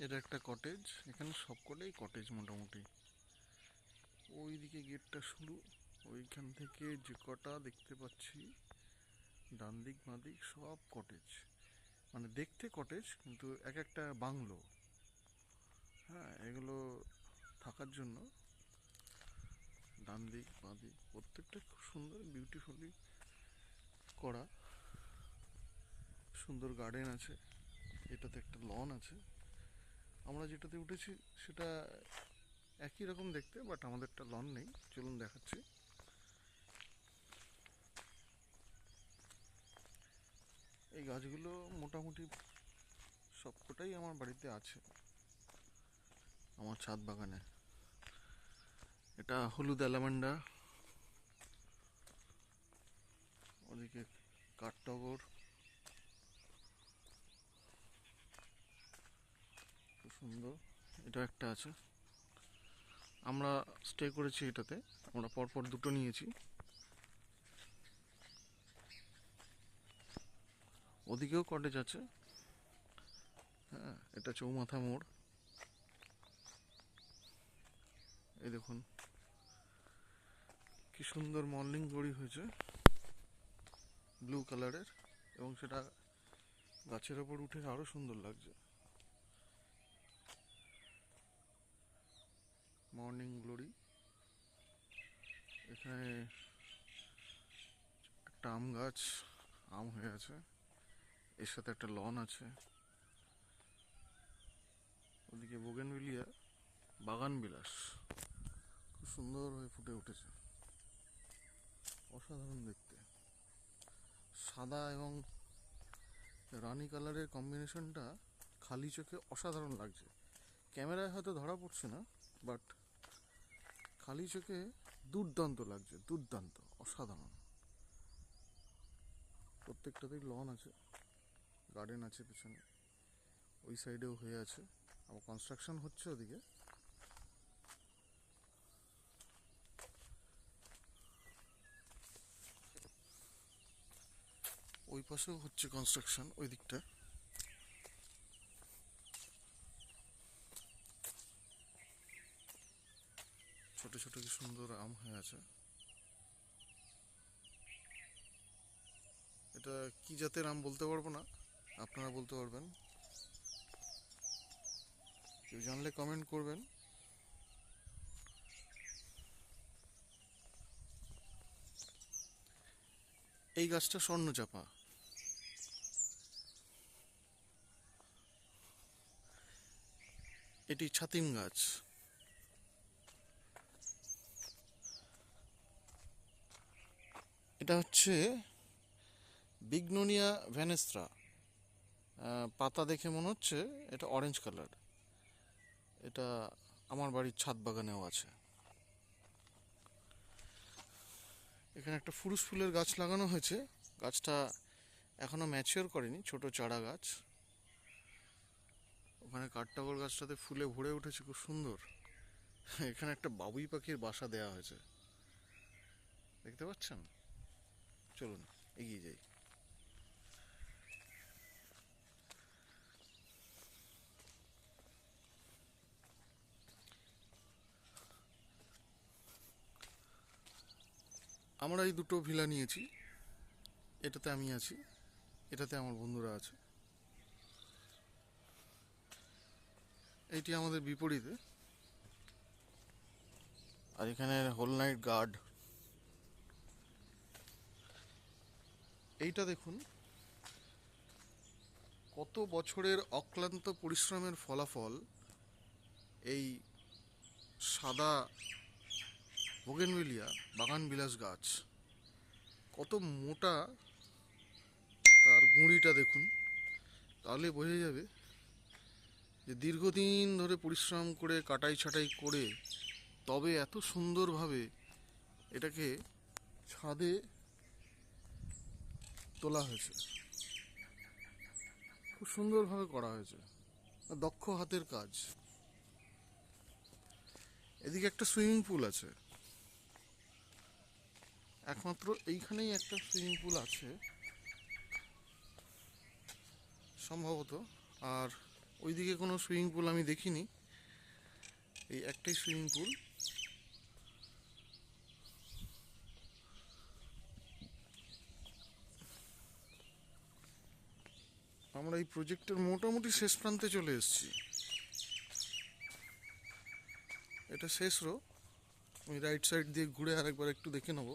এটা একটা কটেজ। এখানে সবকটাই কটেজ মোটামুটি। ওইদিকে গেটটা শুরু, ওইখান থেকে যে কটা দেখতে পাচ্ছি ডান দিক বাঁ দিক সব কটেজ। মানে দেখতে কটেজ কিন্তু এক একটা বাংলো। হ্যাঁ, এগুলো থাকার জন্য। ডান দিক বাঁ দিক প্রত্যেকটা খুব সুন্দর বিউটিফুলি করা। সুন্দর গার্ডেন আছে, এটাতে একটা লন আছে। আমরা যেটাতে উঠেছি সেটা একই রকম দেখতে, বাট আমাদেরটা লন নেই। চলুন দেখাচ্ছি। এই গাছগুলো মোটামুটি সবকটাই আমার বাড়িতে আছে, আমার ছাদ বাগানে। এটা হলুদ অ্যালামান্ডা, ওদিকে কাঠটগর, খুব সুন্দর। এটা একটা আছে, আমরা স্টে করেছি এটাতে। আমরা পরপর দুটো নিয়েছি। ওদিকেও কটেজ আছে। হ্যাঁ, এটা চৌমাথা মোড়। এই দেখুন কি সুন্দর মর্নিং গ্লোরি হয়েছে ব্লু কালারের, এবং সেটা গাছের ওপর উঠে আরো সুন্দর লাগছে। Morning glory. এখানে একটা আম গাছ, আম হয়ে আছে, এর সাথে একটা লন আছে। ওদিকে বোগেনভিলিয়া বাগান বিলাস খুব সুন্দর হয়ে ফুটে উঠেছে, অসাধারণ দেখতে। সাদা এবং রানী কালারের কম্বিনেশনটা খালি চোখে অসাধারণ লাগছে। ক্যামেরায় হয়তো ধরা পড়ছে না, বাট খালি চোখে দুর্দান্ত লাগছে, দুর্দান্ত, অসাধারণ। প্রত্যেকটাতেই লন আছে, গার্ডেন আছে পেছনে, ওই সাইডেও হয়ে আছে। আবার কনস্ট্রাকশন হচ্ছে ওদিকে। ওই পাশেও হচ্ছে কনস্ট্রাকশন ওই দিকটা। ছোট ছোট কি সুন্দর আম হয়ে আছে। এটা কি জাতের আম বলতে পারবো না, আপনারা বলতে পারবেন। কেউ জানলে কমেন্ট করবেন। এই গাছটা স্বর্ণচাপা। এটি ছাতিম গাছ। এটা হচ্ছে বিগনোনিয়া ভ্যানেস্ট্রা। পাতা দেখে মনে হচ্ছে এটা অরেঞ্জ কালার। এটা আমার বাড়ির ছাদ বাগানেও আছে। এখানে একটা ফুরুস ফুলের গাছ লাগানো হয়েছে। গাছটা এখনো ম্যাচিওর করেনি, ছোট চারা গাছ। ওখানে কাঠটাগর গাছটাতে ফুলে ভরে উঠেছে, খুব সুন্দর। এখানে একটা বাবুই পাখির বাসা দেয়া হয়েছে, দেখতে পাচ্ছেন। চলুন এগিয়ে যাই। আমরা এই দুটো ভিলা নিয়েছি। এটাতে আমি আছি, এটাতে আমার বন্ধুরা আছে। এইটি আমাদের বিপরীতে। আর এখানে হোল নাইট গার্ড। এইটা দেখুন, কত বছরের অক্লান্ত পরিশ্রমের ফলাফল। এই সাদা বোগেনভিলিয়া বাগান বিলাস গাছ, কত মোটা তার গুঁড়িটা দেখুন, তাহলে বোঝা যাবে যে দীর্ঘদিন ধরে পরিশ্রম করে কাটাই ছাটাই করে তবে এত সুন্দরভাবে এটাকে ছাদে তোলা হয়েছে। খুব সুন্দরভাবে করা হয়েছে, দক্ষ হাতের কাজ। এদিকে একটা সুইমিং পুল আছে, একমাত্র এইখানেই একটা সুইমিং পুল আছে সম্ভবত। আর ওইদিকে কোনো সুইমিং পুল আমি দেখিনি, এই একটাই সুইমিং পুল। আমরা এই প্রজেক্টের মোটামুটি শেষ প্রান্তে চলে এসেছি। এটা শেষ রো। আমি রাইট সাইড দিয়ে ঘুরে আরেকবার একটু দেখে নেব।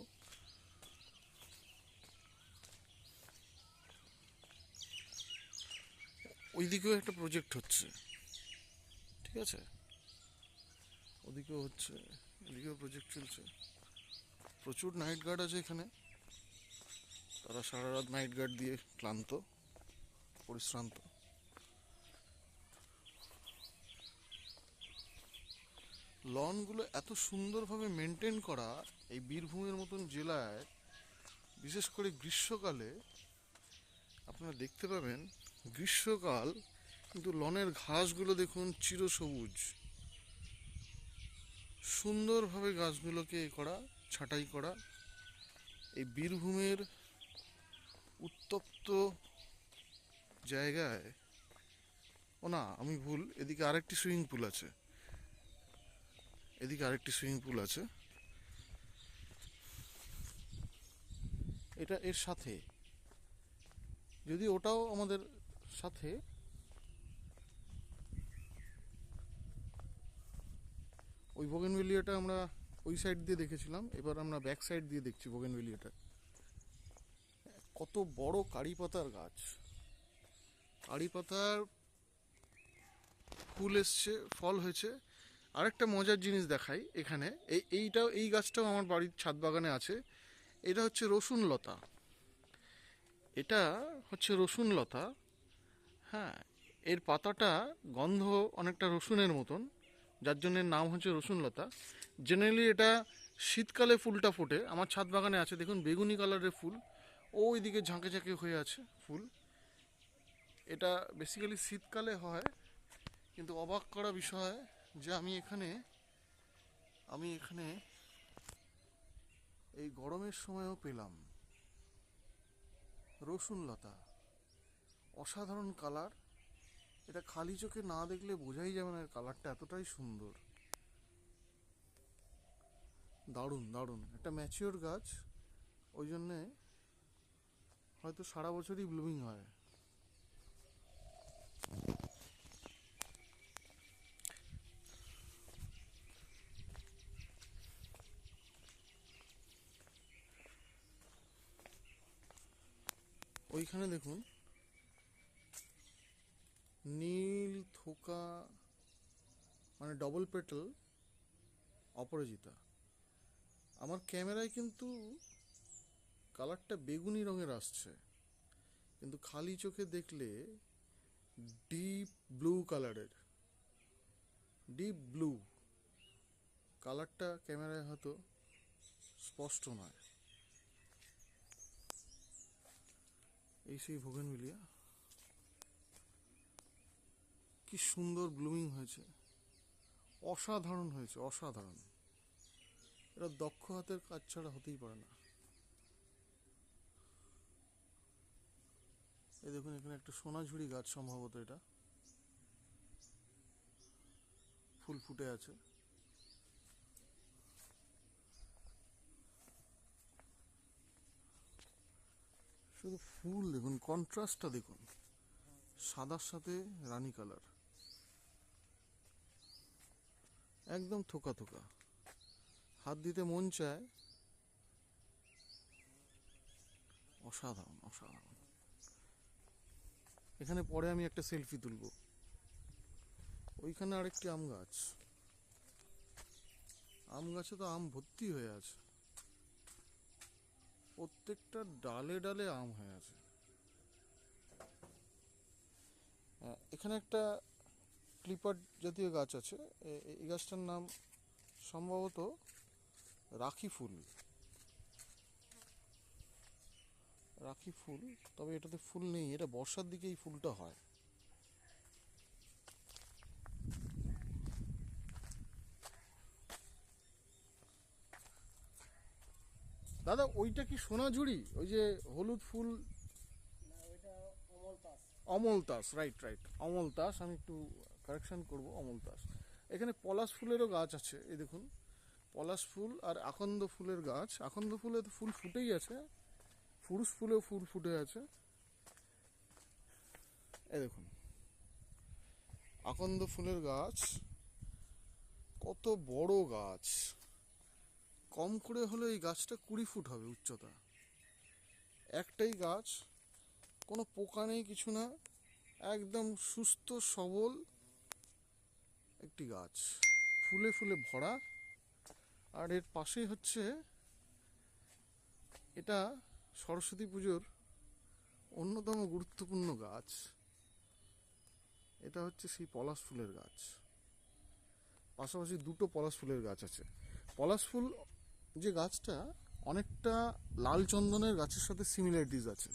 ওইদিকেও একটা প্রজেক্ট হচ্ছে, ঠিক আছে, ওদিকেও হচ্ছে, এদিকেও প্রজেক্ট চলছে। প্রচুর নাইট গার্ড আছে এখানে, তারা সারা রাত নাইট গার্ড দিয়ে ক্লান্ত পরিশ্রান্ত। লনগুলো এত সুন্দরভাবে মেনটেন করা এই বীরভূমের মতন জেলায়, বিশেষ করে গ্রীষ্মকালে আপনারা দেখতে পাবেন। গ্রীষ্মকাল কিন্তু লনের ঘাসগুলো দেখুন চিরসবুজ, সুন্দরভাবে গাছগুলোকে করা, ছাঁটাই করা। এই বীরভূমের উত্তপ্ত জায়গায়, ও না আমি ভুল, এদিকে আরেকটি সুইমিং পুল আছে, এদিকে আরেকটি সুইমিং পুল আছে, এটা এর সাথে, যদি ওটাও আমাদের সাথে। ওই বোগেনভেলিয়াটা আমরা ওই সাইড দিয়ে দেখেছিলাম, এবার আমরা ব্যাক সাইড দিয়ে দেখছি বোগেনভেলিয়াটা। কত বড় কারি পাতার গাছ, কারি পাতার ফুল এসছে, ফল হয়েছে। আরেকটা মজার জিনিস দেখাই এখানে, এই গাছটাও আমার বাড়ির ছাদ বাগানে আছে। এটা হচ্ছে রসুন লতা, এটা হচ্ছে রসুন লতা। হ্যাঁ, এর পাতাটা গন্ধ অনেকটা রসুনের মতন, যার জন্য এর নাম হচ্ছে রসুন লতা। জেনারেলি এটা শীতকালে ফুলটা ফোটে, আমার ছাদ বাগানে আছে দেখুন, বেগুনি কালারের ফুল, ওই দিকে ঝাঁকে ঝাঁকে হয়ে আছে ফুল। এটা বেসিক্যালি শীতকালে হয়, কিন্তু অবাক করা বিষয় যে আমি এখানে এই গরমের সময়ও পেলাম রসুন লতা। অসাধারণ কালার, এটা খালি চোখে না দেখলে বোঝাই যাবে না, এর কালারটা এতটাই সুন্দর। দারুণ দারুণ, একটা ম্যাচিওর গাছ, ওই জন্যে হয়তো সারা বছরই ব্লুমিং হয়। ওইখানে দেখুন নীল থোকা, মানে ডবল পেটাল অপরাজিতা। আমার ক্যামেরায় কিন্তু কালারটা বেগুনি রঙের আসছে, কিন্তু খালি চোখে দেখলে ডিপ ব্লু কালারের, ডিপ ব্লু কালারটা ক্যামেরায় হয়তো স্পষ্ট নয়। এই সেই বোগেনভিলিয়া, কি সুন্দর ব্লুমিং হয়েছে, অসাধারণ হয়েছে, অসাধারণ। এটা দক্ষ হাতের কাজ ছাড়া হতেই পারে না। এই দেখুন এখানে একটা সোনাঝুরি গাছ, সম্ভবত এটা ফুল ফুটে আছে। শুধু ফুল দেখুন, কন্ট্রাস্টটা দেখুন, সাদার সাথে রানী কালার, একদম থোকা থোকা, হাত দিতে মন চায়। অসাধারণ অসাধারণ। এখানে পরে আমি একটা সেলফি তুলব। ওইখানে আরেকটি আম গাছ, আম গাছে তো আম ভর্তি হয়ে আছে, প্রত্যেকটা ডালে ডালে আম হয়ে আছে। এখানে একটা ক্লিপার জাতীয় গাছ আছে, এই গাছটার নাম সম্ভবত রাখি ফুল, রাখি ফুল, তবে এটাতে ফুল নেই, এটা বর্ষার দিকে এই ফুলটা হয়। দাদা ওইটা কি সোনাঝুরি, ওই যে হলুদ ফুল? অমলতাস, রাইট রাইট, অমলতাস, আমি একটু কারেকশন করব, অমলতাস। এখানে পলাশ ফুলেরও গাছ আছে, এই দেখুন পলাশ ফুল আর আকন্দ ফুলের গাছ। আকন্দ ফুলে তো ফুল ফুটেই আছে, ফুরুষ ফুলেও ফুল ফুটে আছে, এই দেখুন আকন্দ ফুলের গাছ, কত বড় গাছ। কম করে হলে এই গাছটা 20 ফুট হবে উচ্চতা। একটাই গাছ, কোনো পোকা নেই, কিছু না, একদম সুস্থ সবল একটি গাছ, ফুলে ফুলে ভরা। আর এর পাশেই হচ্ছে, এটা সরস্বতী পুজোর অন্যতম গুরুত্বপূর্ণ গাছ, এটা হচ্ছে সেই পলাশ ফুলের গাছ। পাশাপাশি দুটো পলাশ ফুলের গাছ আছে। পলাশ ফুল যে গাছটা, অনেকটা লাল চন্দনের গাছের সাথে সিমিলারিটিস আছে।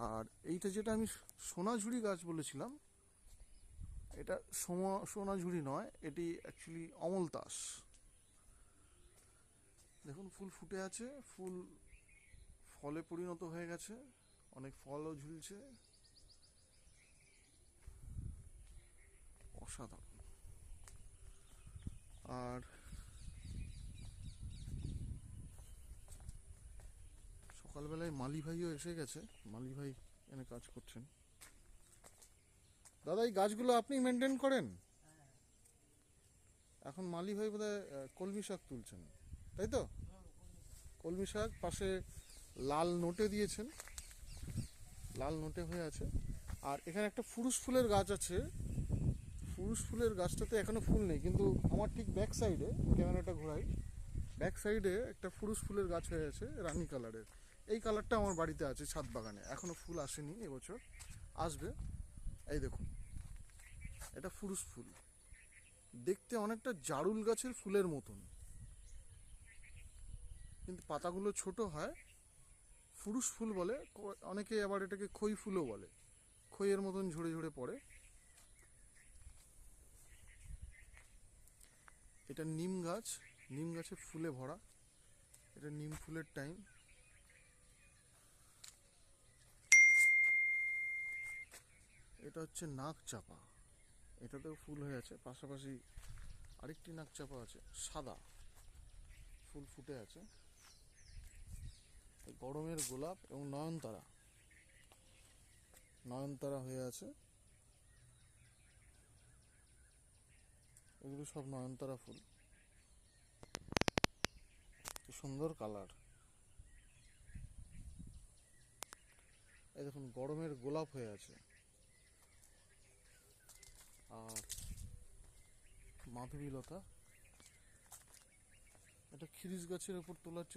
আর এইটা যেটা আমি সোনাঝুরি গাছ বলেছিলাম, এটা সোনাঝুরি নয়, এটি অ্যাকচুয়ালি অমলতাস। দেখুন ফুল ফুটে আছে, ফুল ফলে পরিণত হয়ে গেছে, অনেক ফলও ঝুলছে, অসাধারণ। আর সকালবেলায় মালি ভাইও এসে গেছে, মালি ভাই এখানে কাজ করছেন। দাদা এই গাছগুলো আপনি মেনটেন করেন? এখন মালি ভাই বোধহয় কলমি শাক তুলছেন, তাই তো? কলমি শাক, পাশে লাল নোটে দিয়েছেন, লাল নোটে হয়ে আছে। আর এখানে একটা ফুরুষ ফুলের গাছ আছে, ফুরুষ ফুলের গাছটাতে এখনো ফুল নেই, কিন্তু আমার ঠিক ব্যাক সাইডে, ক্যামেরাটা ঘোরাই, ব্যাক সাইডে একটা ফুরুষ ফুলের গাছ হয়ে আছে রানী কালারের। এই কালারটা আমার বাড়িতে আছে ছাদ বাগানে, এখনো ফুল আসেনি, এবছর আসবে। এই দেখুন এটা ফুরুষ ফুল, দেখতে অনেকটা জারুল গাছের ফুলের মতন, কিন্তু পাতাগুলো ছোট হয়। ফুরুষ ফুল বলে, অনেকে আবার এটাকে খই ফুলও বলে, খইয়ের মতন ঝরে ঝরে পড়ে। এটা নিম গাছ, নিম গাছে ফুলে ভরা, এটা নিম ফুলের টাইম। এটা হচ্ছে নাক চাপা, এটাতেও ফুল হয়ে আছে। পাশাপাশি আরেকটি নাক চাপা আছে, সাদা ফুল ফুটে আছে। গরমের গোলাপ এবং নয়নতারা, নয়নতারা হয়ে আছে, এগুলো সব নয়নতারা ফুল, কি সুন্দর কালার। এই দেখুন গরমের গোলাপ হয়ে আছে। আর মাধবীলতা, এটা খিরিস গাছের উপর তোলার চেষ্টা